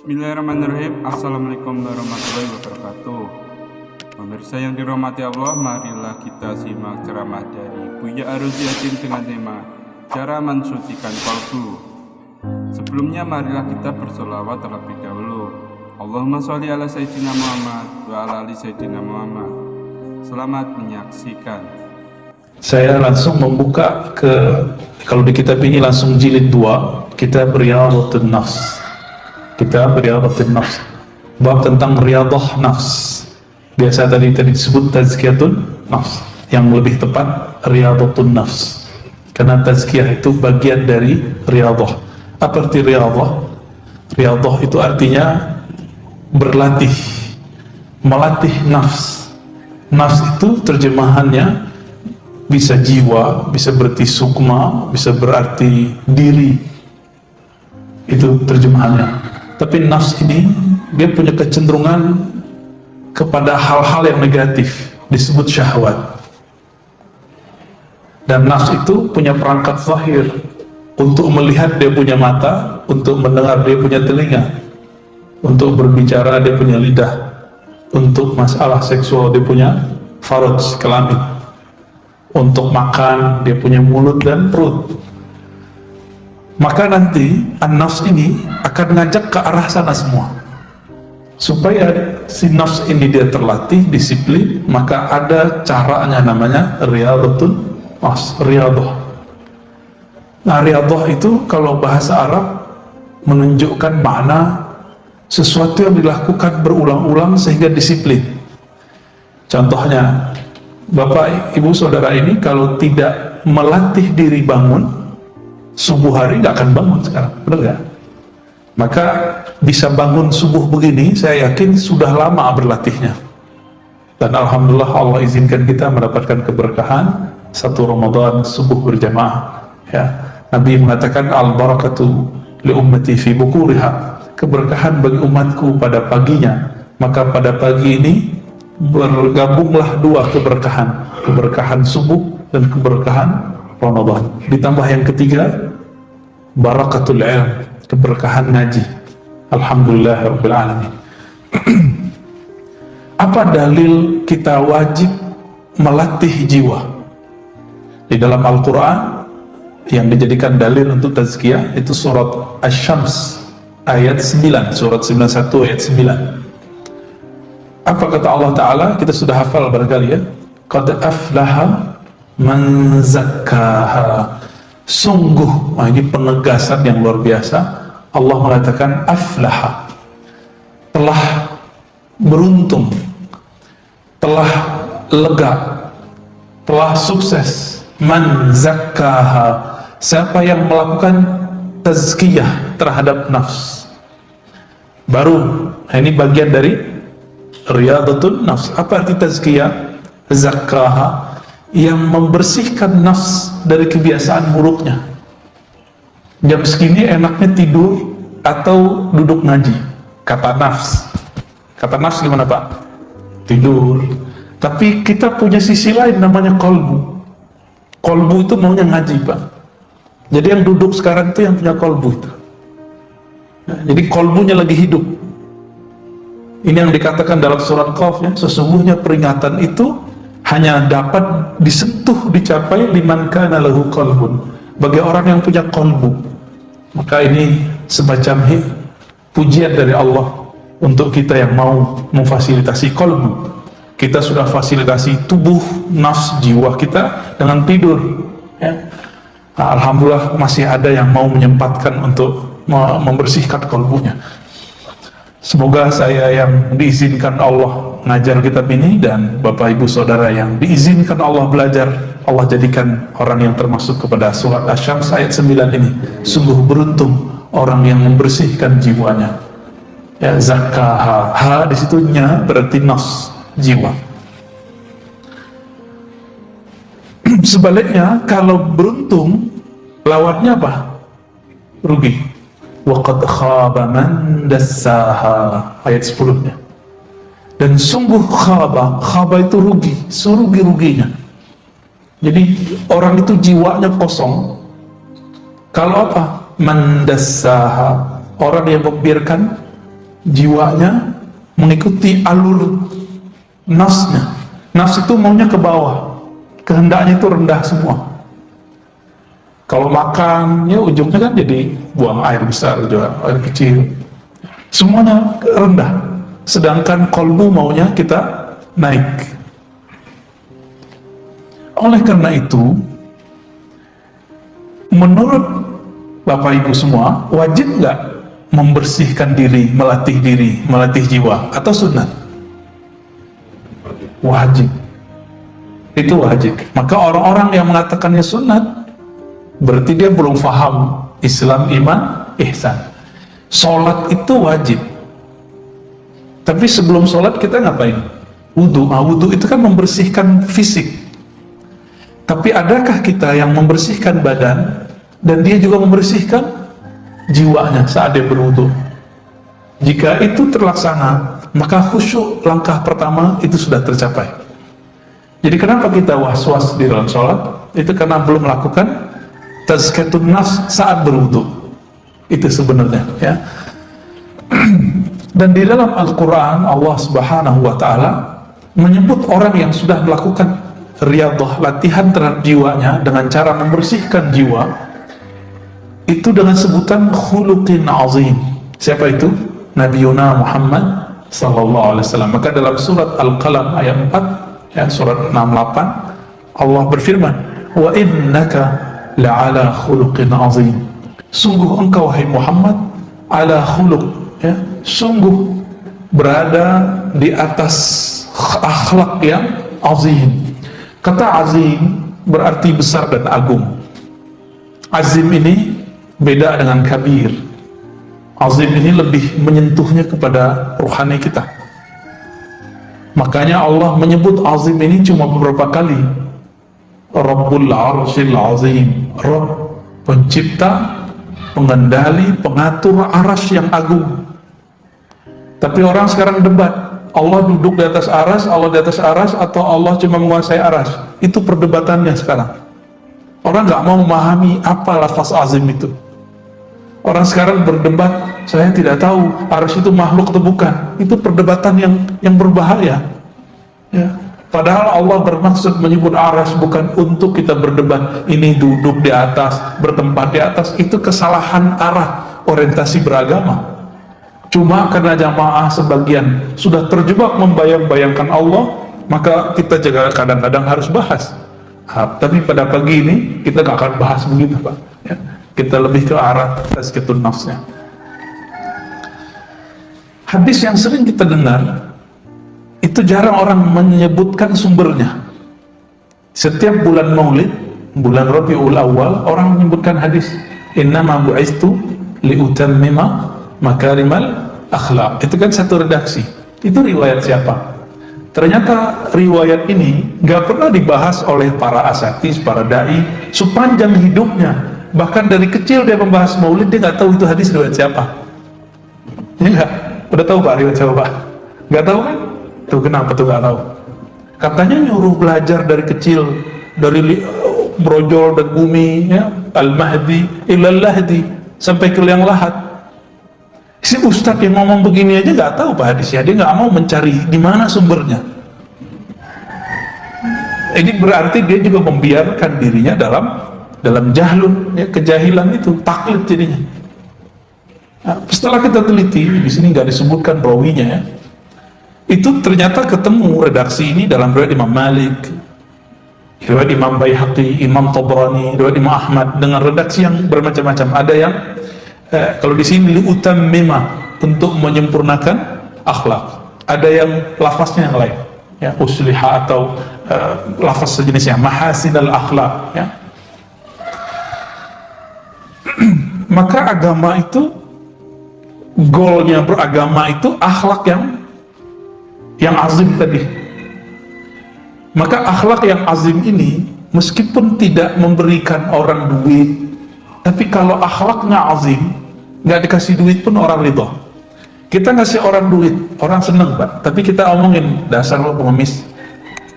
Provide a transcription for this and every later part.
Bismillahirrahmanirrahim. Assalamualaikum warahmatullahi wabarakatuh. Pemirsa yang dirahmati Allah, marilah kita simak ceramah dari Buya Aruz Yasin dengan tema cara mensucikan kalbu. Sebelumnya marilah kita bersolawat terlebih dahulu. Allahumma sholli ala Sayyidina Muhammad wa ala ali Sayyidina Muhammad. Selamat menyaksikan. Saya langsung membuka kalau di kitab ini langsung jilid 2, kitab Riyadhatun Nafs. Kitab Riyadhatun Nafs, bab tentang riyadah nafs. Biasa tadi disebut tazkiyatun nafs, yang lebih tepat riyadhatun nafs, karena tazkiyah itu bagian dari riyadah. Apa arti riyadah? Riyadah itu artinya berlatih, melatih nafs. Nafs itu terjemahannya bisa jiwa, bisa berarti sukma, bisa berarti diri. Itu terjemahannya. Tapi nafs ini dia punya kecenderungan kepada hal-hal yang negatif, disebut syahwat. Dan nafs itu punya perangkat zahir, untuk melihat dia punya mata, untuk mendengar dia punya telinga, untuk berbicara dia punya lidah, untuk masalah seksual dia punya faraj, kelamin, untuk makan dia punya mulut dan perut. Maka nanti an-nafs ini akan ngajak ke arah sana semua. Supaya si nafs ini dia terlatih, disiplin, maka ada caranya, namanya riyadhatun nafs, riyadah. Nah, riyadah itu kalau bahasa Arab menunjukkan makna sesuatu yang dilakukan berulang-ulang sehingga disiplin. Contohnya, Bapak Ibu Saudara ini kalau tidak melatih diri bangun subuh hari nggak akan bangun sekarang, benar nggak? Maka bisa bangun subuh begini, saya yakin sudah lama berlatihnya. Dan alhamdulillah Allah izinkan kita mendapatkan keberkahan satu Ramadan subuh berjamaah. Ya, Nabi mengatakan al-barakatu li ummati fi bukuriha, keberkahan bagi umatku pada paginya. Maka pada pagi ini bergabunglah dua keberkahan, keberkahan subuh dan keberkahan Ramadan. Ditambah yang ketiga, barakatul ilm, keberkahan ngaji. Alhamdulillahirabbil alamin. Apa dalil kita wajib melatih jiwa? Di dalam Al-Quran yang dijadikan dalil untuk tazkiyah itu surat Asy-Syams ayat 9, surat 91 ayat 9. Apa kata Allah Ta'ala? Kita sudah hafal barangkali ya. Qad aflaha man zakkaha. Sungguh, ini penegasan yang luar biasa. Allah mengatakan aflaha, telah beruntung, telah lega, telah sukses. Man zakkaha, siapa yang melakukan tazkiyah terhadap nafs. Baru, ini bagian dari riyadhatun nafs. Apa arti tazkiyah? Zakkaha, yang membersihkan nafs dari kebiasaan buruknya. Jam segini enaknya tidur atau duduk ngaji, kata nafs. Kata nafs gimana Pak? Tidur. Tapi kita punya sisi lain namanya kolbu. Kolbu itu maunya ngaji Pak. Jadi yang duduk sekarang itu yang punya kolbu itu. Jadi kolbunya lagi hidup. Ini yang dikatakan dalam surat Qaf ya, sesungguhnya peringatan itu hanya dapat disentuh, dicapai liman kana lahu qalbun, bagi orang yang punya kolbu. Maka ini semacam pujian dari Allah untuk kita yang mau memfasilitasi kolbu. Kita sudah fasilitasi tubuh, nafs, jiwa kita dengan tidur ya. Nah, alhamdulillah masih ada yang mau menyempatkan untuk membersihkan kolbunya. Semoga saya yang diizinkan Allah ngajar kitab ini dan Bapak Ibu Saudara yang diizinkan Allah belajar, Allah jadikan orang yang termasuk kepada surat Asy-Syams ayat 9 ini. Sungguh beruntung orang yang membersihkan jiwanya. Ya, zakkaha, ha di situnya berarti nafs, jiwa. Sebaliknya kalau beruntung lawannya apa? Rugi. Wa qad khaba man dassaha, ayat 10-nya. Dan sungguh khaba itu rugi, serugi-ruginya. Jadi orang itu jiwanya kosong kalau apa? Man dassaha, orang yang membiarkan jiwanya mengikuti alur nafsnya. Nafs itu maunya ke bawah, kehendaknya itu rendah semua. Kalau makan, ya ujungnya kan jadi buang air besar juga, air kecil, semuanya rendah. Sedangkan kolbu maunya kita naik. Oleh karena itu, menurut Bapak Ibu semua, wajib nggak membersihkan diri, melatih jiwa, atau sunat? Wajib. Itu wajib. Maka orang-orang yang mengatakannya sunat, berarti dia belum paham Islam, iman, ihsan. Sholat itu wajib. Tapi sebelum sholat kita ngapain? Wudhu. Wudhu itu kan membersihkan fisik. Tapi adakah kita yang membersihkan badan dan dia juga membersihkan jiwanya saat dia berwudhu? Jika itu terlaksana, maka khusyuk langkah pertama itu sudah tercapai. Jadi kenapa kita was-was di dalam sholat? Itu karena belum melakukan tazkiyatun nafs saat berwudhu. Itu sebenarnya, ya. Dan di dalam Al-Quran Allah Subhanahu wa Ta'ala menyebut orang yang sudah melakukan riyadhah, latihan terhadap jiwanya dengan cara membersihkan jiwa, itu dengan sebutan khuluqin azim. Siapa itu? Nabi Muhammad sallallahu alaihi wasallam. Maka dalam surat Al-Qalam ayat 4, ya, surat 68, Allah berfirman, wa innaka la'ala khuluqin azim. Sungguh engkau wahai Muhammad ala khuluq, ya, sungguh berada di atas akhlak yang azim. Kata azim berarti besar dan agung. Azim ini beda dengan kabir. Azim ini lebih menyentuhnya kepada rohani kita. Makanya Allah menyebut azim ini cuma beberapa kali. Rabbul Arsyil Azim, Rabb, pencipta, pengendali, pengatur arsy yang agung. Tapi orang sekarang debat, Allah duduk di atas arsy, Allah di atas arsy, atau Allah cuma menguasai arsy. Itu perdebatannya sekarang. Orang nggak mau memahami apa lafaz azim itu. Orang sekarang berdebat, saya tidak tahu arsy itu makhluk atau bukan. Itu perdebatan yang berbahaya, ya. Padahal Allah bermaksud menyebut arsy bukan untuk kita berdebat, ini duduk di atas, bertempat di atas. Itu kesalahan arah orientasi beragama. Cuma karena jamaah sebagian sudah terjebak membayang-bayangkan Allah, maka kita juga kadang-kadang harus bahas. Tapi pada pagi ini kita gak akan bahas begitu, Pak, ya. Kita lebih ke arah tazkiyatun nafsnya. Hadis yang sering kita dengar itu jarang orang menyebutkan sumbernya. Setiap bulan Maulid, bulan Rabiul Awal, orang menyebutkan hadis innama bu'istu liutammima makarimal akhlaq. Itu kan satu redaksi. Itu riwayat siapa? Ternyata riwayat ini gak pernah dibahas oleh para asatidz, para dai sepanjang hidupnya. Bahkan dari kecil dia membahas Maulid, dia gak tahu itu hadis riwayat siapa. Ya enggak? Udah tahu Pak riwayat siapa, Pak? Gak tahu kan? Tuh kenapa tuh gak tahu? Katanya nyuruh belajar dari kecil, dari brojol dan bumi, ya, al-mahdi ilal lahdi, sampai ke liang lahat. Si ustadz yang ngomong begini aja gak tahu Pak hadisnya, dia gak mau mencari di mana sumbernya. Ini berarti dia juga membiarkan dirinya dalam jahlun, ya, kejahilan itu, taklid jadinya. Nah, setelah kita teliti, di sini nggak disebutkan rawinya, ya. Itu ternyata ketemu redaksi ini dalam riwayat Imam Malik, riwayat Imam Baihaqi, Imam Tabrani, riwayat Imam Ahmad dengan redaksi yang bermacam-macam. Ada yang kalau di sini liutammima, untuk menyempurnakan akhlak. Ada yang lafaznya yang lain, ya, usliha, atau lafaz sejenisnya mahasinal akhlak, ya. Maka agama itu, goalnya beragama itu akhlak yang azim tadi. Maka akhlak yang azim ini meskipun tidak memberikan orang duit, tapi kalau akhlaknya azim, nggak dikasih duit pun orang ridho. Kita ngasih orang duit, orang seneng, Pak. Tapi kita omongin, dasar lo pengemis,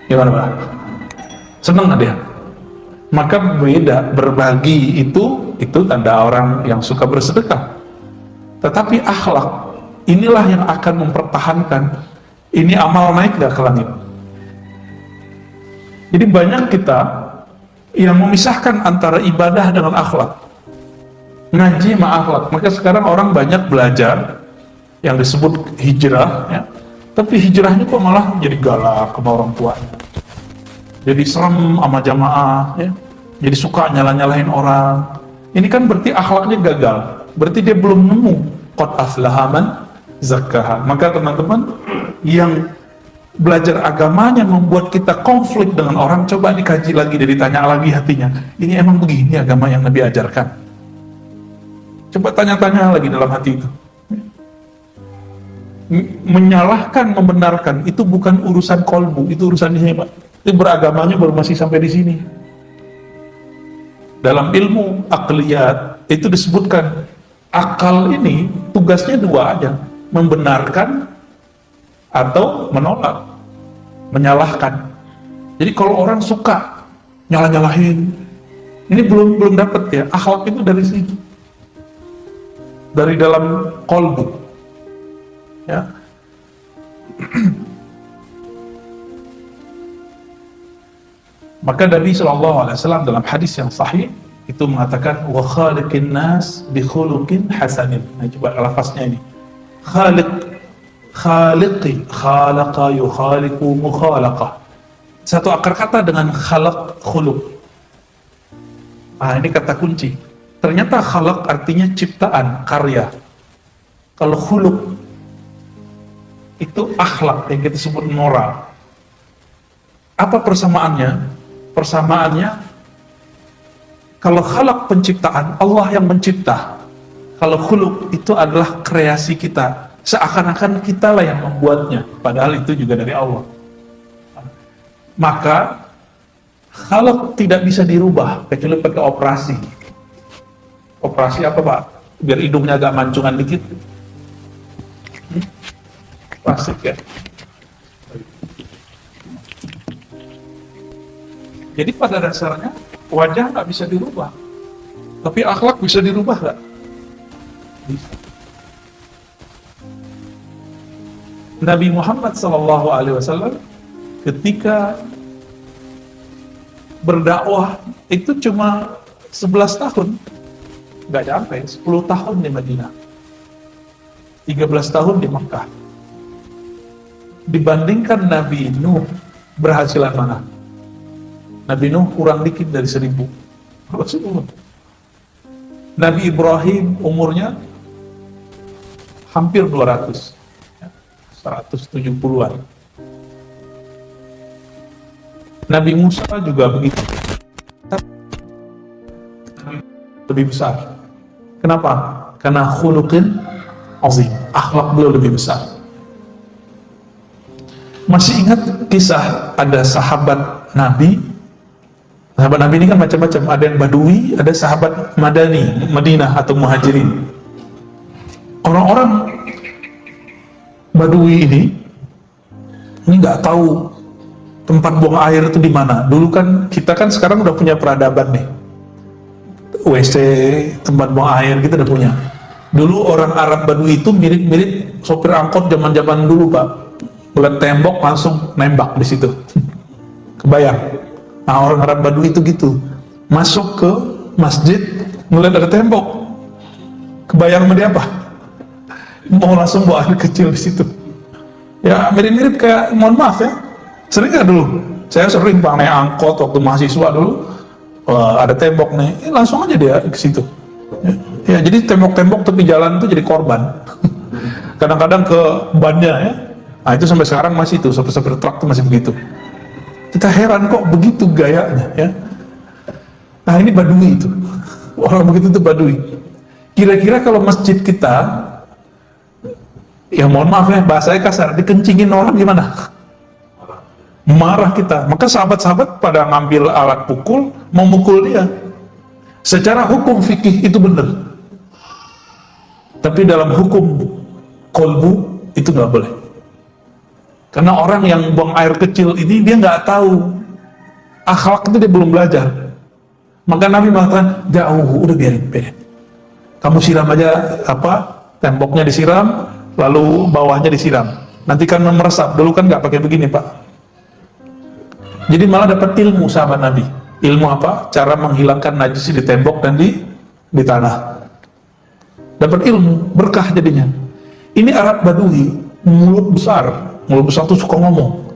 gimana, Pak? Seneng nggak dia? Maka beda, berbagi itu tanda orang yang suka bersedekah. Tetapi akhlak inilah yang akan mempertahankan ini amal naik gak ke langit. Jadi banyak kita yang memisahkan antara ibadah dengan akhlak, ngaji sama akhlak. Maka sekarang orang banyak belajar yang disebut hijrah, ya. Tapi hijrahnya kok malah jadi galak sama orang tuanya, jadi serem sama jamaah, ya. Jadi suka nyalah-nyalahin orang. Ini kan berarti akhlaknya gagal, berarti dia belum nemu qad aflaha man zakkaha. Maka teman-teman yang belajar agamanya membuat kita konflik dengan orang, coba dikaji lagi dan ditanya lagi hatinya, ini emang begini agama yang Nabi ajarkan? Coba tanya-tanya lagi dalam hati itu. Menyalahkan, membenarkan itu bukan urusan kolbu, itu urusan hebat. Itu beragamanya baru masih sampai di sini. Dalam ilmu akliyat itu disebutkan akal ini tugasnya dua aja, membenarkan atau menolak, menyalahkan. Jadi kalau orang suka nyalah-nyalahin, ini belum dapat ya. Akhlak itu dari sini, dari dalam kolbu, ya. Maka Nabi SAW dalam hadis yang sahih itu mengatakan wa khaliqin nas bi khuluqin hasanin. Nah, coba lafaznya ini, khaliqi, khalaqa yukhaliqu mukhalaqah. Satu akar kata dengan khalaq, khuluq. Ini kata kunci. Ternyata khalaq artinya ciptaan, karya. Kalau khuluq itu akhlak yang kita sebut moral. Apa persamaannya? Persamaannya, kalau khalaq penciptaan, Allah yang mencipta. Kalau khuluq itu adalah kreasi kita, seakan-akan kitalah yang membuatnya, padahal itu juga dari Allah. Maka khalaq tidak bisa dirubah kecuali pakai operasi. Operasi apa, Pak? Biar hidungnya agak mancungan dikit. Plastik ya. Jadi pada dasarnya wajah nggak bisa dirubah, tapi akhlak bisa dirubah nggak? Bisa. Nabi Muhammad SAW ketika berdakwah itu cuma 11 tahun, nggak sampai 10 tahun di Madinah, 13 tahun di Makkah. Dibandingkan Nabi Nuh, berhasilan mana? Nabi Nuh kurang dikit dari 1000. Nabi Ibrahim umurnya hampir 200, 170-an. Nabi Musa juga begitu, lebih besar. Kenapa? Karena khuluqin azim, akhlak beliau lebih besar. Masih ingat kisah ada sahabat Nabi? Sahabat Nabi ini kan macam-macam, ada yang Badui, ada sahabat Madani, Madinah atau Muhajirin. Orang-orang Badui ini nggak tahu tempat buang air itu di mana. Dulu kan kita kan sekarang udah punya peradaban nih, WC, tempat buang air kita udah punya. Dulu orang Arab Badui itu mirip-mirip sopir angkot zaman-zaman dulu, Pak. Melihat tembok langsung nembak di situ. Kebayang? Nah, orang Arab Badui itu gitu, masuk ke masjid ngeliat ada tembok, kebayang sama dia apa? Mau langsung bawa air kecil di situ. Ya mirip-mirip kayak, mohon maaf ya, sering nggak dulu? Saya sering Pak naik angkot waktu mahasiswa dulu, ada tembok nih, langsung aja dia ke situ. Ya jadi tembok-tembok tepi jalan itu jadi korban. Kadang-kadang ke bannya ya. Nah itu sampai sekarang masih itu, sopir-sopir truk itu masih begitu. Kita heran kok begitu gayanya ya. Nah ini Badui itu, orang begitu itu Badui. Kira-kira kalau masjid kita, ya mohon maaf ya bahasanya kasar, dikencingin orang gimana? Marah kita. Maka sahabat-sahabat pada ngambil alat pukul, memukul dia. Secara hukum fikih itu benar, tapi dalam hukum kolbu itu nggak boleh. Karena orang yang buang air kecil ini dia nggak tahu akhlak itu, dia belum belajar. Maka Nabi mengatakan jauh, udah biarin. Kamu siram aja temboknya disiram, lalu bawahnya disiram. Nanti kan meresap, dulu kan nggak pakai begini Pak. Jadi malah dapat ilmu sahabat Nabi. Ilmu apa? Cara menghilangkan najis di tembok dan di tanah. Dapat ilmu, berkah jadinya. Ini Arab Badui, mulut besar tuh suka ngomong.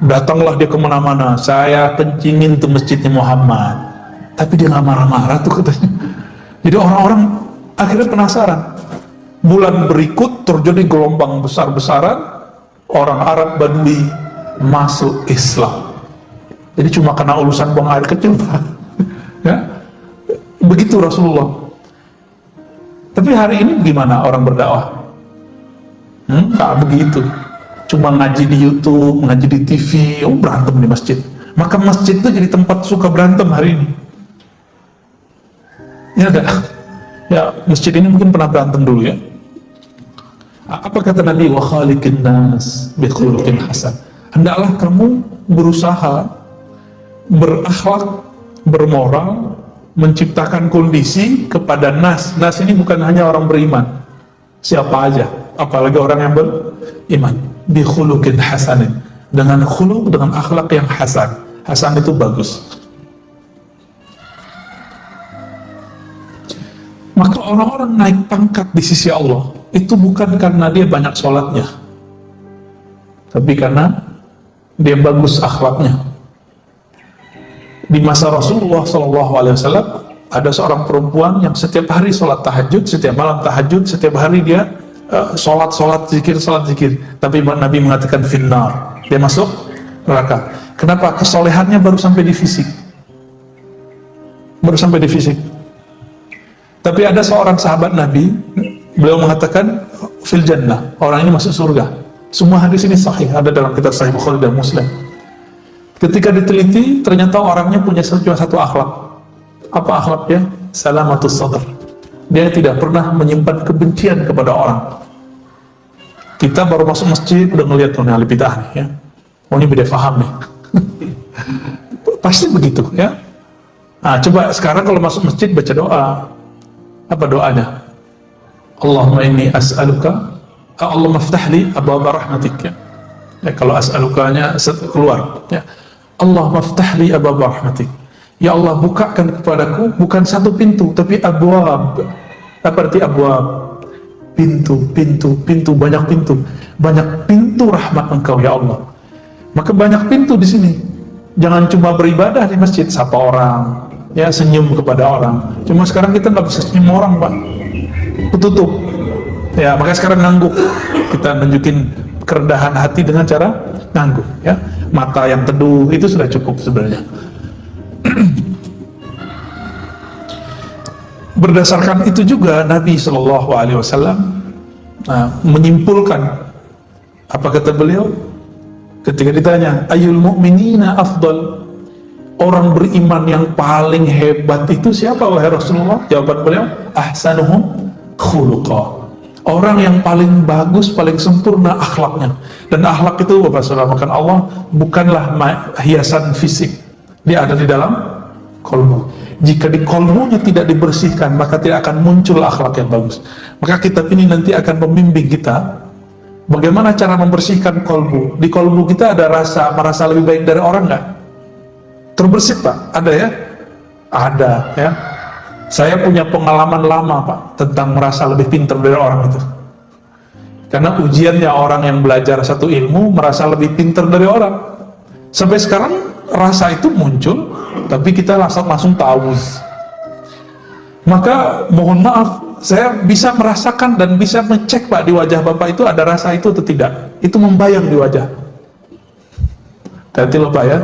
Datanglah dia kemana-mana, saya kencingin tuh masjidnya Muhammad. Tapi dia nggak marah-marah tuh katanya. Jadi orang-orang akhirnya penasaran. Bulan berikut terjadi gelombang besar-besaran, orang Arab Badui masuk Islam. Jadi cuma karena urusan buang air kecil Pak. Ya? Begitu Rasulullah. Tapi hari ini gimana orang berdakwah? Nggak begitu. Cuma ngaji di YouTube, ngaji di TV, berantem di masjid. Maka masjid itu jadi tempat suka berantem hari ini. Ya enggak? Ya, masjid ini mungkin pernah berantem dulu ya. Apa kata Nabi? Wa khaliqin nas bi khuluqin hasan. Hendaklah kamu berusaha berakhlak, bermoral, menciptakan kondisi kepada nas. Nas ini bukan hanya orang beriman, siapa aja, apalagi orang yang beriman. Bi khuluqin hasanin, dengan khuluq, dengan akhlak yang hasan. Hasan itu bagus. Maka orang-orang naik pangkat di sisi Allah itu bukan karena dia banyak sholatnya, tapi karena dia bagus akhlaknya. Di masa Rasulullah SAW ada seorang perempuan yang setiap hari sholat tahajud, setiap malam tahajud, setiap hari dia sholat zikir. Tapi Nabi mengatakan finnar, dia masuk neraka. Kenapa? Kesolehannya baru sampai di fisik, Tapi ada seorang sahabat Nabi, beliau mengatakan fil jannah, orang ini masuk surga. Semua hadis ini sahih, ada dalam kitab Sahih Bukhari dan Muslim. Ketika diteliti, ternyata orangnya punya cuma satu akhlak. Apa akhlaknya? Salamatus sadr. Dia tidak pernah menyimpan kebencian kepada orang. Kita baru masuk masjid udah ngelihat tuh ahli bidah nih ya. Oh ini beda paham nih. Pasti begitu ya. Nah, coba sekarang kalau masuk masjid baca doa. Apa doanya? Allahumma inni as'aluka, Allahumma ftahli abwaaba rahmatik ya. Kalau as'alukanya keluar ya. Allahumma ftahli abwaaba rahmatik. Ya Allah, bukakan kepadaku bukan satu pintu tapi abwaab. Apa arti abwaab? Pintu, banyak pintu rahmat Engkau ya Allah. Maka banyak pintu di sini. Jangan cuma beribadah di masjid, sapa orang, ya senyum kepada orang. Cuma sekarang kita nggak bisa senyum orang Pak, ketutup. Ya makanya sekarang ngangguk. Kita nunjukin kerendahan hati dengan cara ngangguk. Ya, mata yang teduh itu sudah cukup sebenarnya. Berdasarkan itu juga Nabi SAW menyimpulkan, apa kata beliau ketika ditanya ayyul mu'minina afdal, orang beriman yang paling hebat itu siapa wahai Rasulullah? Jawaban beliau ahsanuhum khuluqa, orang yang paling bagus, paling sempurna akhlaknya. Dan akhlak itu Bapak Saudara makan Allah bukanlah hiasan fisik, dia ada di dalam kolbu. Jika di kolbunya tidak dibersihkan, maka tidak akan muncul akhlak yang bagus. Maka kitab ini nanti akan membimbing kita bagaimana cara membersihkan kolbu. Di kolbu kita ada merasa lebih baik dari orang nggak? Terbersih Pak? Ada ya? Ada ya. Saya punya pengalaman lama Pak tentang merasa lebih pintar dari orang itu. Karena ujiannya orang yang belajar satu ilmu merasa lebih pintar dari orang. Sampai sekarang rasa itu muncul, tapi kita langsung tahu. Maka mohon maaf, saya bisa merasakan dan bisa mengecek Pak di wajah Bapak itu ada rasa itu atau tidak. Itu membayang di wajah. Hati-hati loh Pak ya.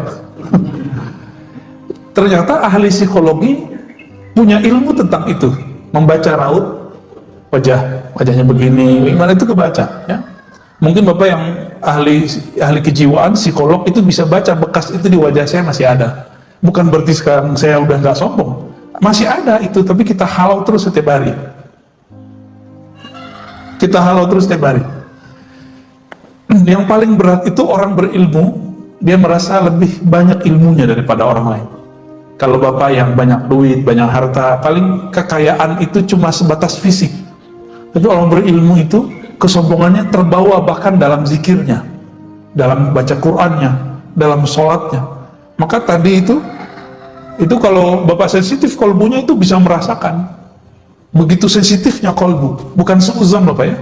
Ternyata ahli psikologi punya ilmu tentang itu, membaca raut wajahnya begini, gimana itu kebaca ya. Mungkin Bapak yang ahli kejiwaan, psikolog itu bisa baca bekas itu di wajah saya masih ada. Bukan berarti sekarang saya udah nggak sombong, masih ada itu, tapi kita halau terus setiap hari. Yang paling berat itu orang berilmu, dia merasa lebih banyak ilmunya daripada orang lain. Kalau Bapak yang banyak duit, banyak harta, paling kekayaan itu cuma sebatas fisik. Tapi orang berilmu itu kesombongannya terbawa bahkan dalam zikirnya, dalam baca Qur'annya, dalam sholatnya. Maka tadi itu kalau Bapak sensitif kolbunya itu bisa merasakan begitu sensitifnya kolbu, bukan seuzon Bapak ya.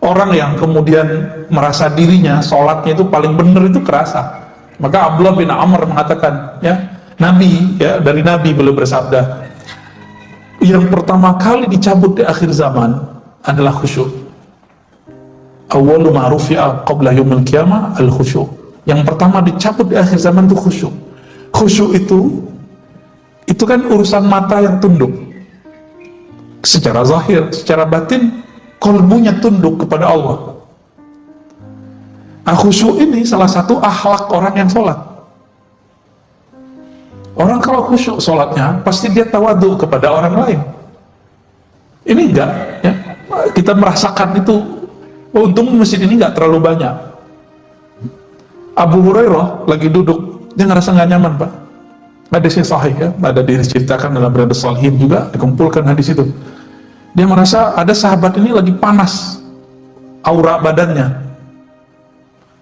Orang yang kemudian merasa dirinya sholatnya itu paling benar itu kerasa. Maka Abdullah bin Amr mengatakan, ya, Nabi, ya, dari Nabi beliau bersabda, yang pertama kali dicabut di akhir zaman adalah khusyuk. Awwalu ma rufi'a qabla yaumil qiyamah al khusyuk. Yang pertama dicabut di akhir zaman itu khusyuk. Khusyuk itu kan urusan mata yang tunduk secara zahir, secara batin kolbunya tunduk kepada Allah. Khusyuk ini salah satu akhlak orang yang sholat. Orang kalau khusyuk sholatnya pasti dia tawadu kepada orang lain. Ini enggak ya? Kita merasakan itu. Untung masjid ini enggak terlalu banyak. Abu Hurairah lagi duduk, dia ngerasa nggak nyaman Pak. Hadisnya sahih ya, ada diceritakan dalam Riyadhus Shalihin juga, dikumpulkan hadis itu. Dia merasa ada sahabat ini lagi panas aura badannya.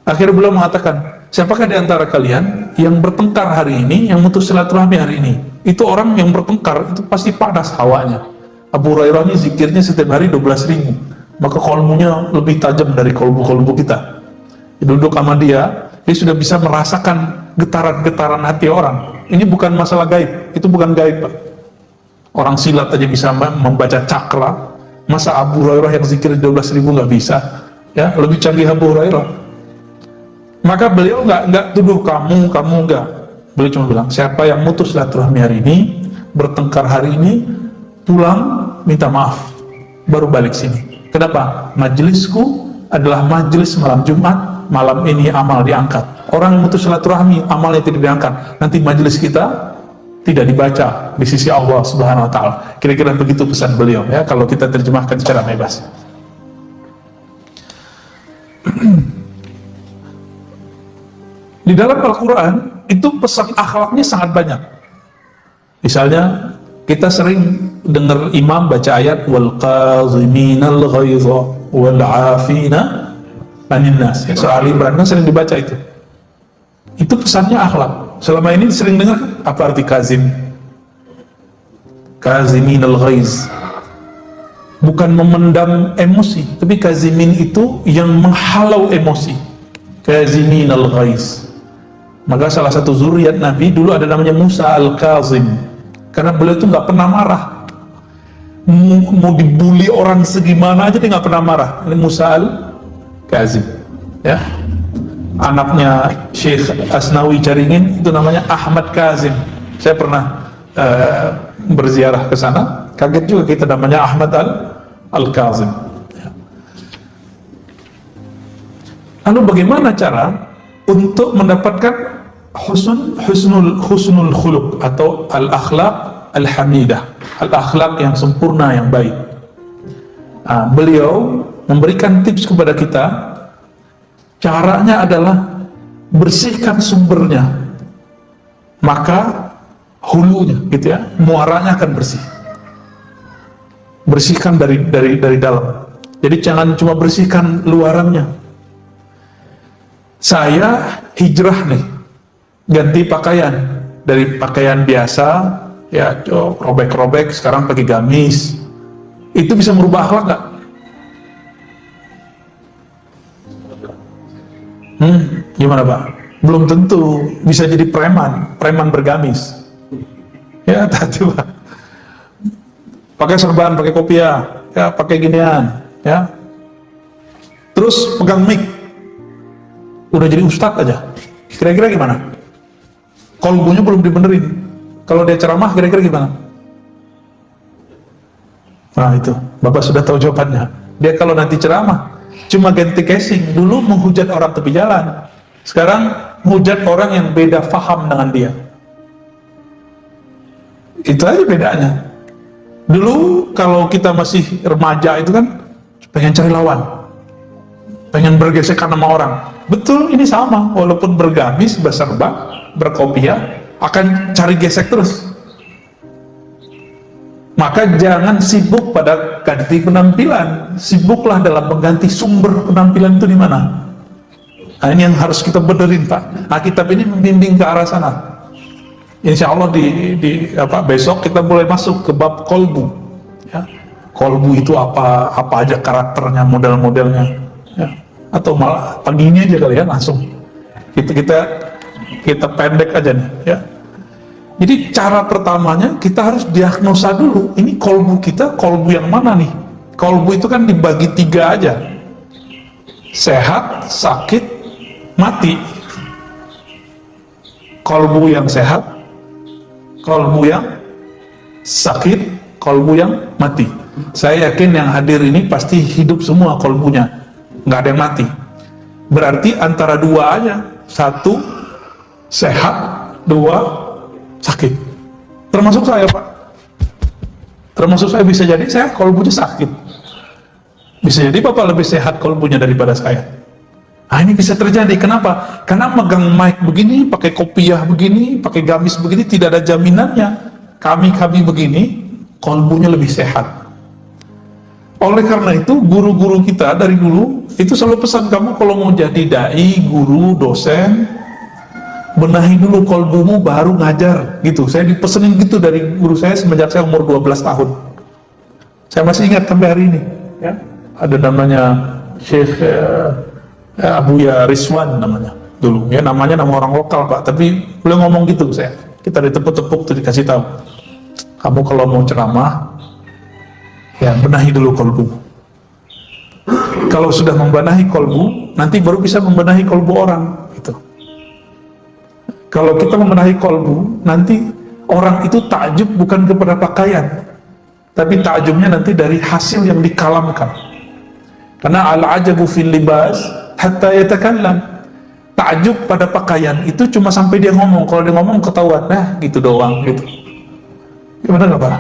Akhirnya beliau mengatakan, siapakah di antara kalian yang bertengkar hari ini, yang mutus silaturahmi hari ini? Itu orang yang bertengkar, itu pasti panas hawanya. Abu Hurairah ini zikirnya setiap hari 12.000, maka kolbunya lebih tajam dari kolbu-kolbu kita. Duduk sama dia sudah bisa merasakan getaran-getaran hati orang. Ini bukan masalah gaib, itu bukan gaib Pak. Orang silat aja bisa membaca cakra, masa Abu Hurairah yang zikir 12.000 nggak bisa? Ya, lebih canggih Abu Hurairah. Maka beliau nggak tuduh kamu nggak. Beliau cuma bilang, siapa yang mutus silaturahmi hari ini, bertengkar hari ini, pulang minta maaf, baru balik sini. Kenapa? Majelisku adalah majelis malam Jumat, malam ini amal diangkat. Orang yang mutus silaturahmi, amalnya tidak diangkat. Nanti majelis kita tidak dibaca di sisi Allah Subhanahu Wa Taala. Kira-kira begitu pesan beliau ya, kalau kita terjemahkan secara bebas. Di dalam Al-Quran itu pesan akhlaknya sangat banyak. Misalnya kita sering dengar imam baca ayat wal qaziminal ghaidha wal 'afina 'anil nas. Surah Ali Imran sering dibaca itu. Itu pesannya akhlak. Selama ini sering dengar apa arti kazim? Kaziminal ghaiz. Bukan memendam emosi, tapi kazimin itu yang menghalau emosi. Kaziminal ghaiz. Maka salah satu zuriat Nabi dulu ada namanya Musa al-Kazim, karena beliau itu nggak pernah marah. Mau dibully orang segimana aja dia nggak pernah marah. Ini Musa al-Kazim ya. Anaknya Syekh Asnawi Caringin itu namanya Ahmad Kazim. Saya pernah berziarah ke sana, kaget juga kita namanya Ahmad al-Kazim ya. Lalu bagaimana cara untuk mendapatkan husnul khuluq atau al-akhlaq al-hamidah, al-akhlaq yang sempurna, yang baik? Beliau memberikan tips kepada kita. Caranya adalah bersihkan sumbernya, maka hulunya gitu ya, muaranya akan bersih. Bersihkan dari dalam. Jadi jangan cuma bersihkan luarannya. Saya hijrah nih, ganti pakaian dari pakaian biasa ya, robek-robek, sekarang pakai gamis. Itu bisa merubah akhlak nggak? Gimana Pak? Belum tentu. Bisa jadi preman bergamis ya, tadi Pak. Pakai serban, pakai kopiah ya, pakai ginian ya, terus pegang mic, udah jadi ustadz aja. Kira-kira gimana? Kolbunya belum dibenerin. Kalau dia ceramah kira-kira gimana? Nah itu, Bapak sudah tahu jawabannya. Dia kalau nanti ceramah cuma ganti casing, dulu menghujat orang tepi jalan, sekarang menghujat orang yang beda faham dengan dia. Itu aja bedanya. Dulu kalau kita masih remaja itu kan pengen cari lawan, pengen bergesekan sama orang. Betul, ini sama, walaupun bergamis, berserban, berkopiah, akan cari gesek terus. Maka jangan sibuk pada ganti penampilan, sibuklah dalam mengganti sumber penampilan itu di mana. Nah, ini yang harus kita benerin, Pak. Nah, kitab ini membimbing ke arah sana. Insya Allah besok kita boleh masuk ke bab kolbu. Ya. Kolbu itu apa aja karakternya, model-modelnya. Ya. Atau malah pagi ini aja kali ya, langsung. Kita pendek aja nih. Ya. Jadi cara pertamanya kita harus diagnosa dulu. Ini kolbu kita, kolbu yang mana nih? Kolbu itu kan dibagi 3 aja. Sehat, sakit, mati. Kolbu yang sehat, kolbu yang sakit, kolbu yang mati. Saya yakin yang hadir ini pasti hidup semua kolbunya, nggak ada yang mati. Berarti antara 2 aja, 1 sehat, 2 sakit. Termasuk saya, Pak. Termasuk saya, bisa jadi saya kolbunya sakit. Bisa jadi Bapak lebih sehat kolbunya daripada saya. Nah, ini bisa terjadi. Kenapa? Karena megang mic begini, pakai kopiah begini, pakai gamis begini, tidak ada jaminannya. Kami begini, kolbunya lebih sehat. Oleh karena itu, guru-guru kita dari dulu itu selalu pesan, kamu kalau mau jadi dai, guru, dosen, benahi dulu kolbumu baru ngajar, gitu. Saya dipesenin gitu dari guru saya semenjak saya umur 12 tahun. Saya masih ingat sampai hari ini, ya. Ada namanya Syekh Abuya Rizwan namanya dulu, ya, namanya nama orang lokal, Pak, tapi beliau ngomong gitu saya. Kita ditepuk-tepuk tuh, dikasih tahu, kamu kalau mau ceramah, ya benahi dulu kolbu. Kalau sudah membenahi kolbu, nanti baru bisa membenahi kolbu orang, gitu. Kalau kita membenahi kolbu, nanti orang itu takjub bukan kepada pakaian, tapi takjubnya nanti dari hasil yang dikalamkan. Karena al-ajabu fil libas hatta yatakallam. Takjub pada pakaian itu cuma sampai dia ngomong. Kalau dia ngomong ketahuan, nah gitu doang, gitu. Gimana nggak, Pak?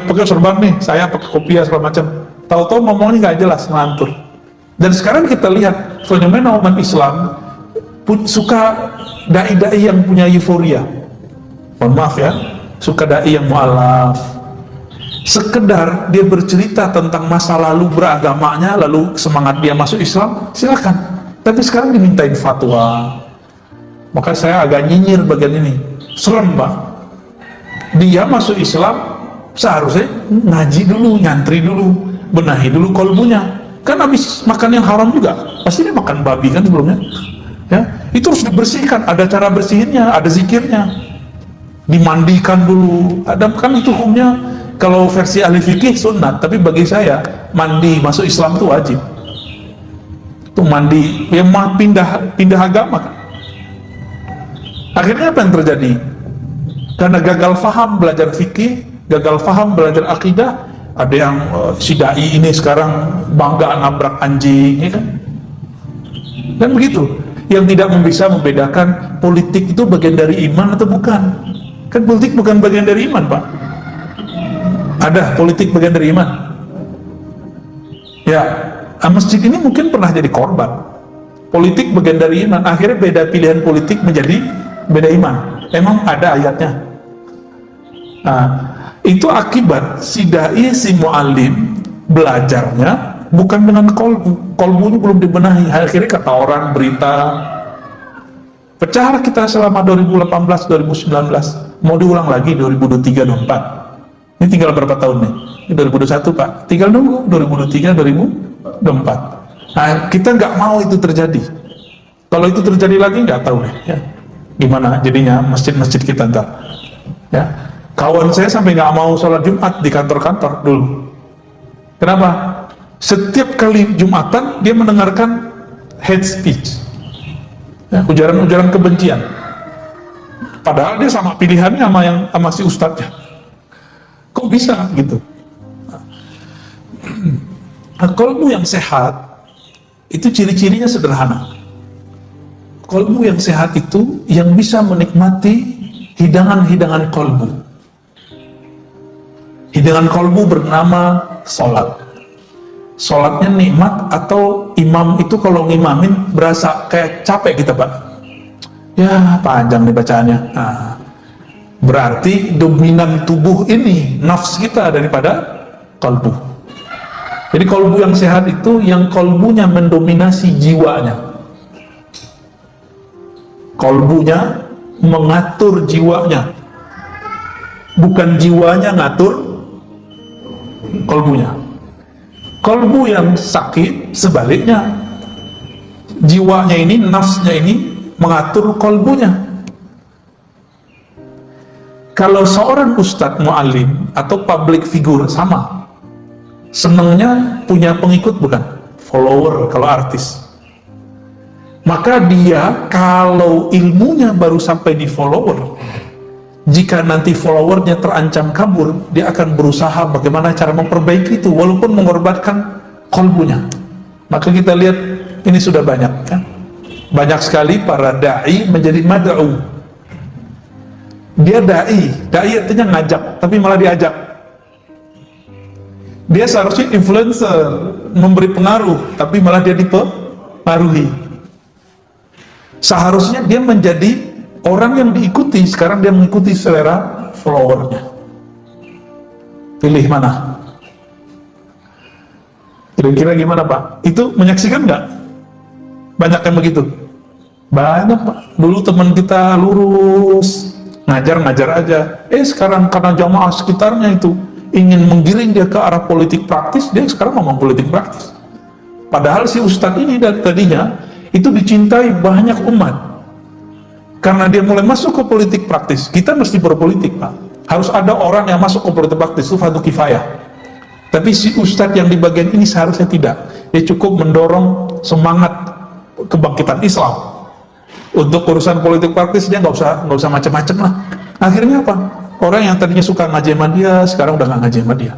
Pakai serban nih, saya pakai kopiah segala macam. Tahu-tahu ngomongnya nggak jelas, ngantur. Dan sekarang kita lihat fenomena umat Islam suka dai-dai yang punya euforia. Mohon maaf ya, suka dai yang mu'alaf. Sekedar dia bercerita tentang masa lalu beragamanya, lalu semangat dia masuk Islam, silakan. Tapi sekarang dimintain fatwa. Maka saya agak nyinyir bagian ini. Serem, Pak. Dia masuk Islam, seharusnya ngaji dulu, nyantri dulu, benahi dulu kolbunya. Kan habis makan yang haram juga, pasti dia makan babi kan sebelumnya. Ya, itu harus dibersihkan, ada cara bersihinnya, ada zikirnya, dimandikan dulu. Ada kan itu hukumnya, kalau versi ahli fikih sunat, tapi bagi saya mandi masuk Islam itu wajib. Itu mandi, yang pindah agama kan. Akhirnya apa yang terjadi? Karena gagal faham belajar fikih, gagal faham belajar akidah, ada yang si dai ini sekarang bangga nabrak anjing, ya kan? Dan begitu. Yang tidak bisa membedakan politik itu bagian dari iman atau bukan. Kan politik bukan bagian dari iman, Pak. Ada politik bagian dari iman. Ya, masjid ini mungkin pernah jadi korban. Politik bagian dari iman. Akhirnya beda pilihan politik menjadi beda iman. Emang ada ayatnya. Nah, itu akibat si dai, si mu'alim belajarnya bukan dengan kolbu. Kolbunya belum dibenahi. Akhirnya kata orang, berita, pecahlah kita selama 2018, 2019. Mau diulang lagi 2023, 2024. Ini tinggal berapa tahun nih? Ini 2021, Pak. Tinggal nunggu 2023, 2024. Nah, kita nggak mau itu terjadi. Kalau itu terjadi lagi nggak tahu deh, ya. Gimana jadinya masjid-masjid kita ntar. Ya. Kawan saya sampai nggak mau sholat Jumat di kantor-kantor dulu. Kenapa? Setiap kali Jumatan dia mendengarkan hate speech, ya, ujaran-ujaran kebencian. Padahal dia sama pilihannya sama si ustadznya. Kok bisa gitu? Nah, kolbu yang sehat itu ciri-cirinya sederhana. Kolbu yang sehat itu yang bisa menikmati hidangan-hidangan kolbu. Hidangan kolbu bernama sholat. Sholatnya nikmat, atau imam itu kalau ngimamin berasa kayak capek kita, Pak. Ya panjang nih bacaannya. Nah, Berarti dominan tubuh ini nafs kita daripada kalbu. Jadi kalbu yang sehat itu yang kalbunya mendominasi jiwanya. Kalbunya mengatur jiwanya, bukan jiwanya ngatur kalbunya. Kalbu yang sakit sebaliknya, jiwanya ini, nafsnya ini mengatur kalbunya. Kalau seorang ustadz mu'allim atau public figure sama, senangnya punya pengikut bukan? Follower kalau artis. Maka dia kalau ilmunya baru sampai di follower, jika nanti followernya terancam kabur, dia akan berusaha bagaimana cara memperbaiki itu walaupun mengorbankan kalbunya. Maka kita lihat ini sudah banyak kan? Banyak sekali para da'i menjadi mad'u. Dia da'i artinya ngajak, tapi malah diajak. Dia seharusnya influencer, memberi pengaruh, tapi malah dia dipengaruhi. Seharusnya dia menjadi orang yang diikuti, sekarang dia mengikuti selera followernya. Pilih mana? Kira-kira gimana Pak? Itu menyaksikan nggak? Banyak yang begitu? Banyak Pak. Dulu teman kita lurus, ngajar aja. Sekarang karena jamaah sekitarnya itu ingin menggiring dia ke arah politik praktis, dia sekarang ngomong politik praktis. Padahal si ustadz ini dari tadinya itu dicintai banyak umat. Karena dia mulai masuk ke politik praktis, kita mesti berpolitik Pak. Harus ada orang yang masuk ke politik praktis, itu fardu kifayah. Tapi si ustadz yang di bagian ini seharusnya tidak. Dia cukup mendorong semangat kebangkitan Islam. Untuk urusan politik praktis dia nggak usah macam-macam lah. Akhirnya apa? Orang yang tadinya suka ngaji sama dia, sekarang udah nggak ngaji sama dia.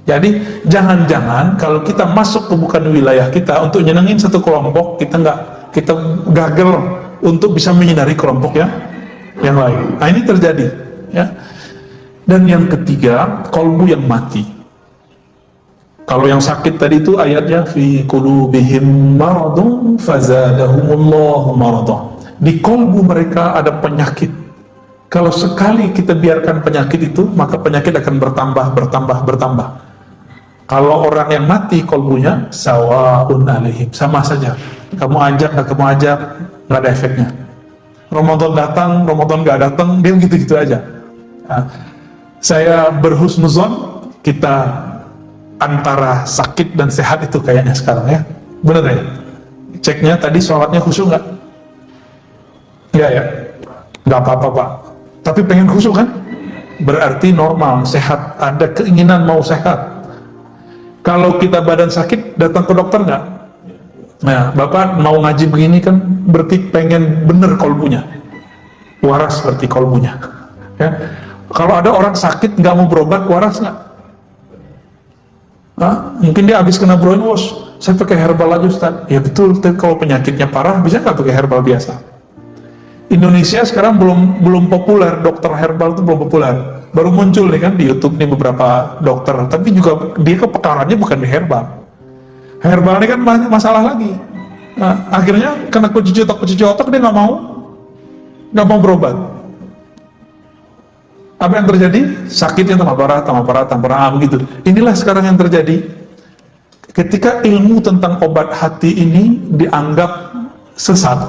Jadi jangan-jangan kalau kita masuk ke bukan wilayah kita untuk nyenengin satu kelompok, kita gagal untuk bisa menyinari kelompok yang lain. Nah ini terjadi ya. Dan yang ketiga, kalbu yang mati. Kalau yang sakit tadi itu ayatnya fi qulubihim maradun fazadahumullahu maradan. Di kalbu mereka ada penyakit. Kalau sekali kita biarkan penyakit itu, maka penyakit akan bertambah. Kalau orang yang mati kalbunya, sawaun alaihim, sama saja. Kamu ajak, nggak ada efeknya. Ramadan datang, Ramadan nggak datang, dia gitu-gitu aja. Nah, saya berhusnuzon, kita antara sakit dan sehat itu kayaknya sekarang ya. Bener ya? Ceknya tadi sholatnya khusyuk nggak? Nggak ya? Nggak apa-apa Pak. Tapi pengen khusyuk kan? Berarti normal, sehat, ada keinginan mau sehat. Kalau kita badan sakit, datang ke dokter nggak? Nah, Bapak mau ngaji begini kan berarti pengen bener kolbunya, waras berarti kolbunya. Ya. Kalau ada orang sakit nggak mau berobat, waras nggak? Mungkin dia habis kena brainwash, saya pakai herbal aja Ustaz. Ya betul, tapi kalau penyakitnya parah bisa nggak pakai herbal biasa? Indonesia sekarang belum populer, dokter herbal itu belum populer. Baru muncul nih kan di YouTube nih beberapa dokter, tapi juga dia kepekarannya bukan di herbal. Herbal ini kan masalah lagi. Nah, akhirnya kena cuci otak dia nggak mau berobat. Apa yang terjadi? Sakitnya tambah parah begitu. Inilah sekarang yang terjadi. Ketika ilmu tentang obat hati ini dianggap sesat,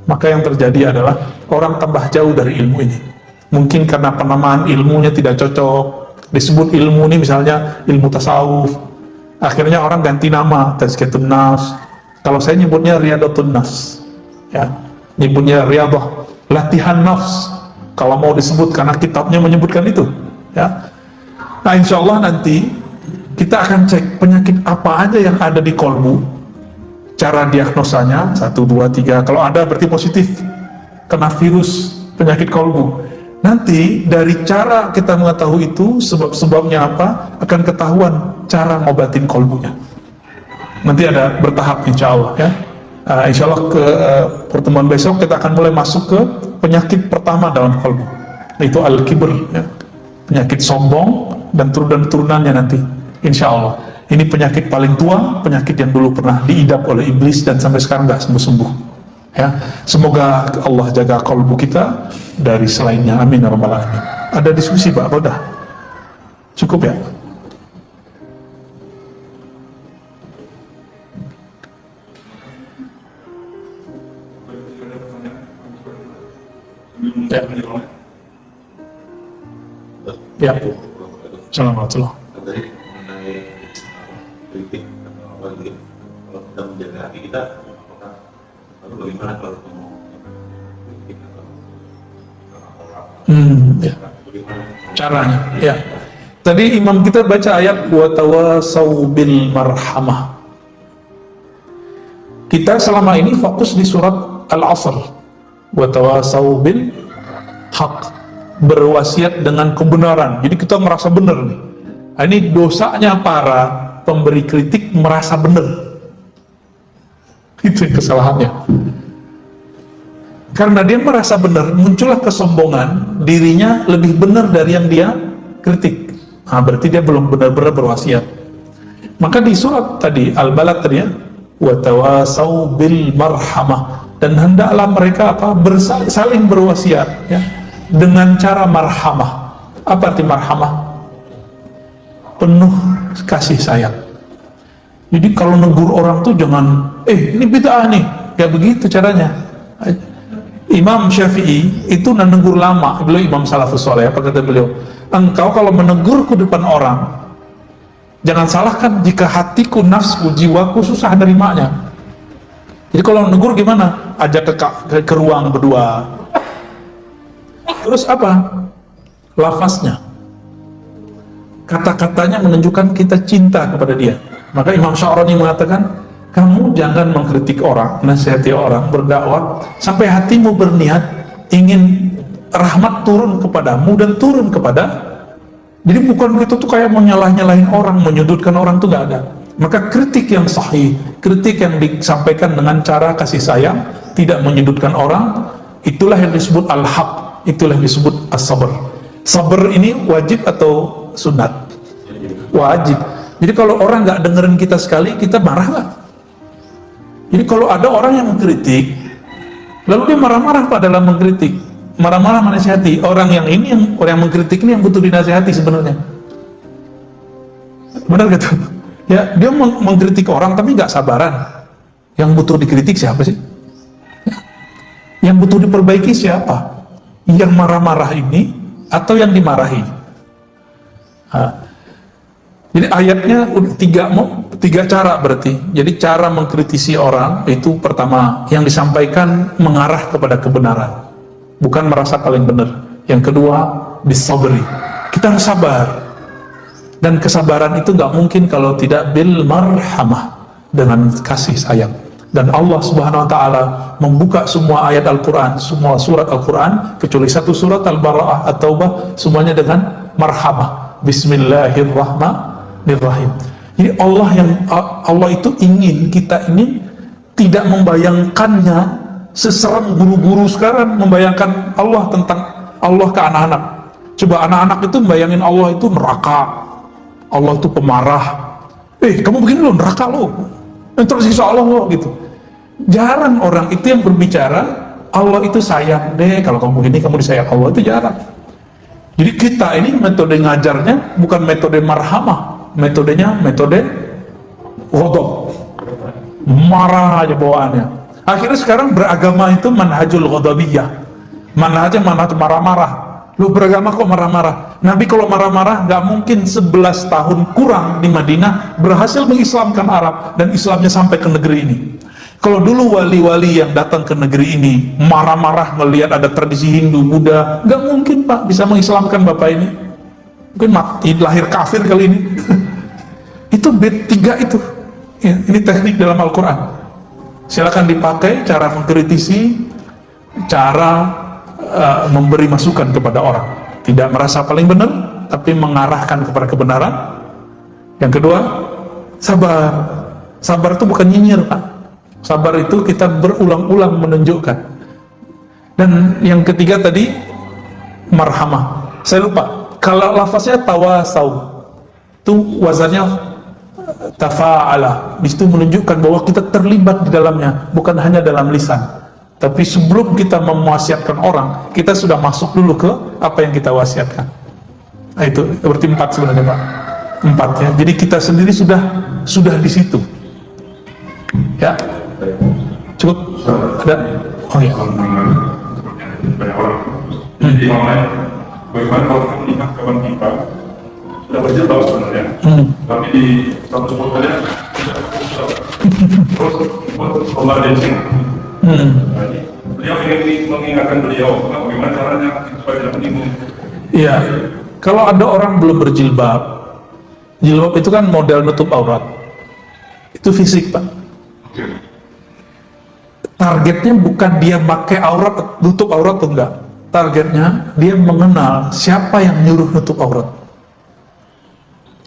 maka yang terjadi adalah orang tambah jauh dari ilmu ini. Mungkin karena penamaan ilmunya tidak cocok, disebut ilmu ini misalnya ilmu tasawuf, akhirnya orang ganti nama, tazkiyatun nafs. Kalau saya nyebutnya riyadhatun nafs, ya, nyebutnya riyadah, latihan nafs. Kalau mau disebut karena kitabnya menyebutkan itu, ya. Nah, insya Allah nanti kita akan cek penyakit apa aja yang ada di kolbu. Cara diagnosanya 1, 2, 3. Kalau ada berarti positif kena virus penyakit kolbu. Nanti dari cara kita mengetahui itu sebab-sebabnya apa, akan ketahuan cara ngobatin kolbunya. Nanti ada bertahap insya Allah ya. Insya Allah ke pertemuan besok kita akan mulai masuk ke penyakit pertama dalam kolbu, yaitu al-kibr ya. Penyakit sombong dan turunannya nanti insya Allah. Ini penyakit paling tua, penyakit yang dulu pernah diidap oleh iblis dan sampai sekarang nggak sembuh-sembuh. Ya, semoga Allah jaga kalbu kita dari selainnya. Amin ya rabbal alamin. Ada diskusi Pak? Udah cukup ya? Ya. Ya. Assalamualaikum. Tadi mengenai kritik atau kalau kita menjaga hati kita, apakah lalu bagaimana kalau ketemu kritik atau orang? Ya. Bagaimana? Caranya, ya. Tadi imam kita baca ayat wa tawasau bil marhamah. Kita selama ini fokus di surat Al-Asr. Wa tawasau bil haq, berwasiat dengan kebenaran. Jadi kita merasa benar nih. Nah, ini dosanya para pemberi kritik merasa benar. Itu kesalahannya. Karena dia merasa benar, muncullah kesombongan, dirinya lebih benar dari yang dia kritik. Nah, berarti dia belum benar-benar berwasiat. Maka di surat tadi Al-Balad tadi ya, wa tawasau bil marhamah, dan hendaklah mereka saling berwasiat ya, dengan cara marhamah. Apa arti marhamah? Penuh kasih sayang. Jadi kalau negur orang tuh jangan, ini bid'ah nih, gak begitu caranya. Imam Syafi'i itu menegur lama, beliau Imam Salafus Saleh. Apa kata beliau? Engkau kalau menegur ke depan orang, jangan salahkan jika hatiku, nafsku, jiwaku susah nerimanya. Jadi kalau menegur gimana? Ajak ke ruang berdua. Terus apa? Lafaznya, kata-katanya menunjukkan kita cinta kepada dia. Maka Imam Sya'rani mengatakan, kamu jangan mengkritik orang, nasihati orang, berdakwah sampai hatimu berniat ingin rahmat turun kepadamu dan turun kepada. Jadi bukan kita tuh kayak menyalah-nyalahin orang, menyudutkan orang tuh gak ada. Maka kritik yang sahih, kritik yang disampaikan dengan cara kasih sayang, tidak menyudutkan orang, itulah yang disebut al-haq, itulah yang disebut as-sabr. Sabar ini wajib atau sunat? Wajib. Jadi kalau orang nggak dengerin kita sekali, kita marah nggak? Jadi kalau ada orang yang mengkritik, lalu dia marah-marah pada dalam mengkritik, marah-marah menasihati, orang yang orang yang mengkritik ini yang butuh dinasihati sebenarnya. Benar gitu? Ya, dia mengkritik orang tapi nggak sabaran. Yang butuh dikritik siapa sih? Ya. Yang butuh diperbaiki siapa? Yang marah-marah ini atau yang dimarahi? Jadi ayatnya tiga cara berarti. Jadi cara mengkritisi orang itu pertama, yang disampaikan mengarah kepada kebenaran, bukan merasa paling benar. Yang kedua, bisabri, kita harus sabar, dan kesabaran itu nggak mungkin kalau tidak bil marhamah, dengan kasih sayang. Dan Allah Subhanahu Wa Taala membuka semua ayat Al-Quran, semua surat Al-Quran kecuali satu surat Al-Bara'ah, At-Taubah, semuanya dengan marhamah, Bismillahirrahmanirrahim. Jadi Allah itu ingin kita ini tidak membayangkannya seserem guru-guru sekarang membayangkan Allah tentang Allah ke anak-anak. Coba anak-anak itu membayangin Allah itu neraka, Allah itu pemarah. Kamu begini loh, neraka loh, terus siksa Allah loh, gitu. Jarang orang itu yang berbicara Allah itu sayang deh, kalau kamu begini kamu disayang Allah, itu jarang. Jadi kita ini metode ngajarnya bukan metode marhamah, metodenya metode ghadab, marah aja bawaannya. Akhirnya sekarang beragama itu manhajul ghadabiyah, manhaj marah-marah. Lu beragama kok marah-marah? Nabi kalau marah-marah nggak mungkin 11 tahun kurang di Madinah berhasil mengislamkan Arab dan Islamnya sampai ke negeri ini. Kalau dulu wali-wali yang datang ke negeri ini marah-marah melihat ada tradisi Hindu, Buddha, nggak mungkin Pak bisa mengislamkan Bapak ini. Mungkin mati, lahir kafir kali ini. Itu B3 itu. Ya, ini teknik dalam Al-Quran. Silakan dipakai cara mengkritisi, cara memberi masukan kepada orang. Tidak merasa paling benar, tapi mengarahkan kepada kebenaran. Yang kedua, sabar. Sabar itu bukan nyinyir Pak. Sabar itu kita berulang-ulang menunjukkan. Dan yang ketiga tadi marhamah. Saya lupa. Kalau lafaznya tawasau, itu wazannya tafa'ala. Di situ menunjukkan bahwa kita terlibat di dalamnya, bukan hanya dalam lisan. Tapi sebelum kita mewasiatkan orang, kita sudah masuk dulu ke apa yang kita wasiatkan. Nah, itu berarti 4 sebenarnya Pak. 4 ya. Jadi kita sendiri sudah di situ. Ya. Cukup? Ada? Oh iya. Banyak orang. Jadi online, bagaimana kalau nikah kawan kita sudah berjilbab sebenarnya, tapi di satu sebut saja terus Allah dancing. Beliau ingin mengingatkan beliau bagaimana caranya supaya tidak menyinggung. Iya, kalau ada orang belum berjilbab, jilbab itu kan model nutup aurat, itu fisik Pak. Targetnya bukan dia pakai aurat, nutup aurat atau enggak. Targetnya dia mengenal siapa yang nyuruh nutup aurat.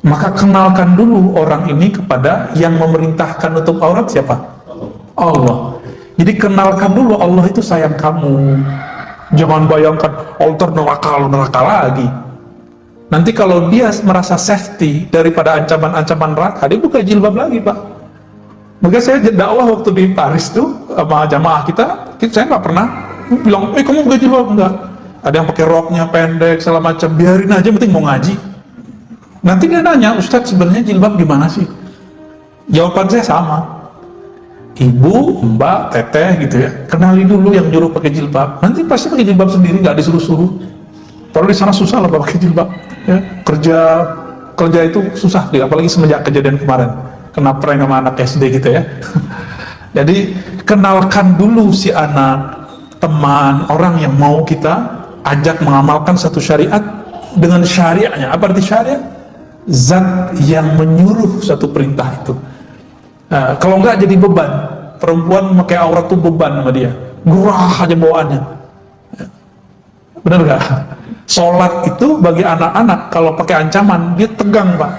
Maka kenalkan dulu orang ini kepada yang memerintahkan nutup aurat siapa? Allah. Jadi kenalkan dulu Allah itu sayang kamu. Jangan bayangkan altar neraka lagi. Nanti kalau dia merasa safety daripada ancaman-ancaman neraka, dia buka jilbab lagi Pak. Maka saya dakwah waktu di Paris tuh sama jamaah kita saya nggak pernah bilang, kamu buka jilbab enggak. Ada yang pakai roknya pendek segala macam, biarin aja, penting mau ngaji. Nanti dia nanya, Ustadz sebenarnya jilbab gimana sih? Jawaban saya sama. Ibu, mbak, teteh gitu ya, kenali dulu yang nyuruh pakai jilbab. Nanti pasti pakai jilbab sendiri, nggak disuruh-suruh. Kalau di sana susah lah pakai jilbab. Ya, kerja itu susah, apalagi semenjak kejadian kemarin, kena prank sama anak SD gitu ya. Jadi kenalkan dulu si anak, teman, orang yang mau kita ajak mengamalkan satu syariat dengan syariatnya. Apa arti syariat? Zat yang menyuruh satu perintah itu. Nah, kalau enggak jadi beban. Perempuan pakai aurat itu beban sama dia, gerah aja bawaannya. Benar nggak? Sholat itu bagi anak-anak kalau pakai ancaman dia tegang Pak.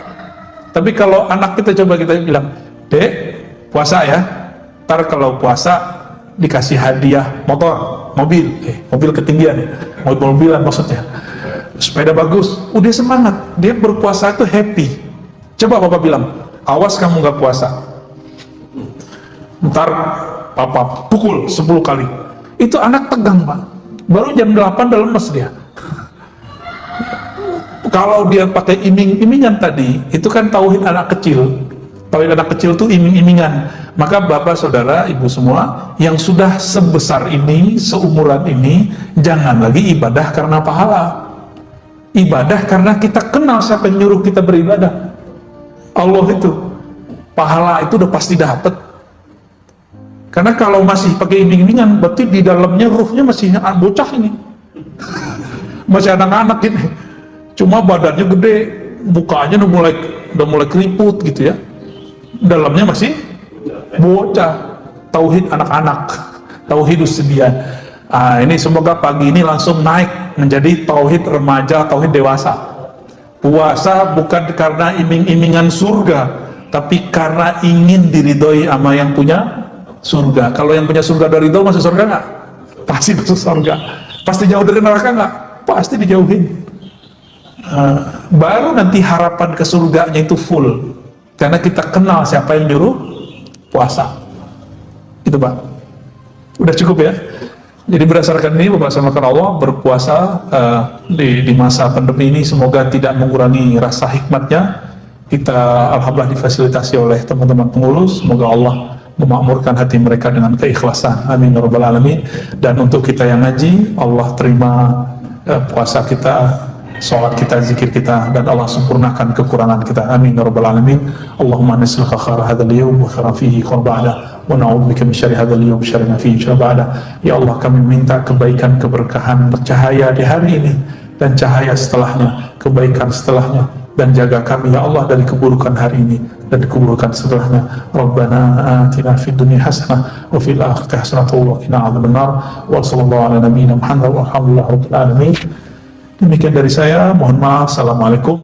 Tapi kalau anak kita coba kita bilang, Dek, puasa ya. Ntar kalau puasa dikasih hadiah motor, mobil ketinggian ya, mobil-mobilan maksudnya, sepeda bagus, udah semangat, dia berpuasa itu happy. Coba Bapak bilang, awas kamu nggak puasa, ntar Papa pukul 10 kali. Itu anak tegang Pak, baru jam 8 udah lemes dia. Kalau dia pakai iming-imingan tadi, itu kan tauhid anak kecil. Tauhid anak kecil itu iming-imingan. Maka bapak, saudara, ibu semua yang sudah sebesar ini, seumuran ini, jangan lagi ibadah karena pahala. Ibadah karena kita kenal siapa yang nyuruh kita beribadah. Allah itu. Pahala itu udah pasti dapat. Karena kalau masih pakai iming-imingan, berarti di dalamnya ruhnya masih bocah ini. Masih anak-anak ini. Cuma badannya gede, mukanya udah mulai keriput gitu ya. Dalamnya masih bocah. Tauhid anak-anak, tauhidus sedian. Ini semoga pagi ini langsung naik menjadi tauhid remaja, tauhid dewasa. Puasa bukan karena iming-imingan surga, tapi karena ingin diridhoi sama yang punya surga. Kalau yang punya surga dari ridho, masuk surga nggak? Pasti masuk surga. Pasti jauh dari neraka nggak? Pasti dijauhin. Baru nanti harapan ke surganya itu full, karena kita kenal siapa yang nyuruh puasa. Itu Pak. Udah cukup ya. Jadi berdasarkan ini, berdasarkan Allah, berpuasa di masa pandemi ini semoga tidak mengurangi rasa hikmatnya. Kita alhamdulillah difasilitasi oleh teman-teman pengurus. Semoga Allah memakmurkan hati mereka dengan keikhlasan. Amin ya rabbal alamin. Dan untuk kita yang ngaji, Allah terima puasa kita, sholat kita, zikir kita, dan Allah sempurnakan kekurangan kita. Amin ya rabbal alamin. Allahumma nas'aluka khaira hadzal yawm wa khaira fihi khair ba'da wa na'udzubika min syarri hadzal yawm wa syarri ma fihi syarr ba'da. Ya Allah, kami minta kebaikan, keberkahan, cahaya di hari ini dan cahaya setelahnya, kebaikan setelahnya, dan jaga kami ya Allah dari keburukan hari ini dan keburukan setelahnya. Rabbana atina fid dunya hasanah wa fil akhirati hasanah wa qina adzabannar. Wa sallallahu ala nabiyyina Muhammad wa alhamdulillahi rabbil alamin. Demikian dari saya, mohon maaf. Assalamualaikum.